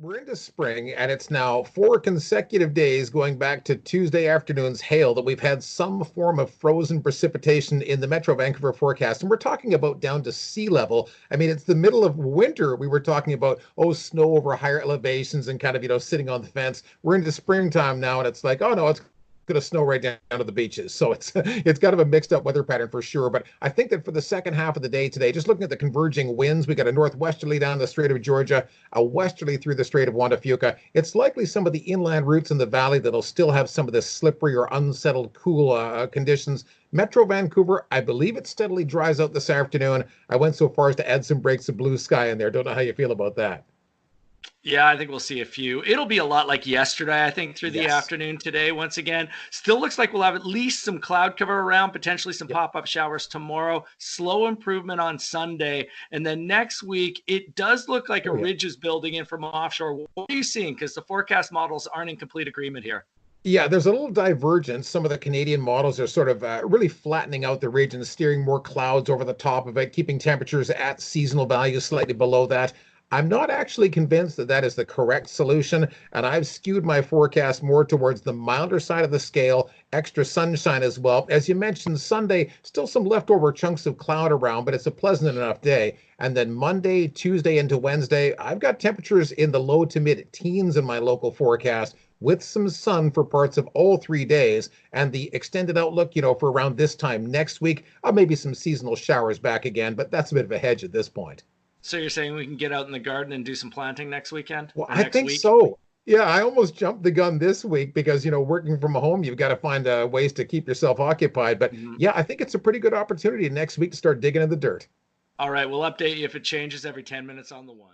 We're into spring, and it's now 4 consecutive days going back to Tuesday afternoon's hail that we've had some form of frozen precipitation in the Metro Vancouver forecast. And we're talking about down to sea level. I mean, it's the middle of winter. We were talking about, oh, snow over higher elevations and kind of, sitting on the fence. We're into springtime now, and it's like, oh, no, it's going to snow right down to the beaches. So it's kind of a mixed up weather pattern for sure. But I think that for the second half of the day today, just looking at the converging winds, we got a northwesterly down the Strait of Georgia, a westerly through the Strait of Juan de Fuca. It's likely some of the inland routes in the valley that'll still have some of this slippery or unsettled cool conditions. Metro Vancouver, I believe it steadily dries out this afternoon. I went so far as to add some breaks of blue sky in there. Don't know how you feel about that. Yeah, I think we'll see a few. It'll be a lot like yesterday, I think, through the Yes. afternoon today. Once again, still looks like we'll have at least some cloud cover around, potentially some Yep. pop-up showers tomorrow. Slow improvement on Sunday. And then next week, it does look like a Oh, yeah. ridge is building in from offshore. What are you seeing? Because the forecast models aren't in complete agreement here. Yeah, there's a little divergence. Some of the Canadian models are sort of really flattening out the region, steering more clouds over the top of it, keeping temperatures at seasonal values slightly below that. I'm not actually convinced that that is the correct solution, and I've skewed my forecast more towards the milder side of the scale, extra sunshine as well. As you mentioned, Sunday, still some leftover chunks of cloud around, but it's a pleasant enough day. And then Monday, Tuesday into Wednesday, I've got temperatures in the low to mid teens in my local forecast with some sun for parts of all 3 days. And the extended outlook, for around this time next week, maybe some seasonal showers back again, but that's a bit of a hedge at this point. So you're saying we can get out in the garden and do some planting next weekend Well, or I next think week? so. Yeah, I almost jumped the gun this week because, working from home, you've got to find ways to keep yourself occupied. But Mhm. yeah, I think it's a pretty good opportunity next week to start digging in the dirt. All right, we'll update you if it changes every 10 minutes on the one.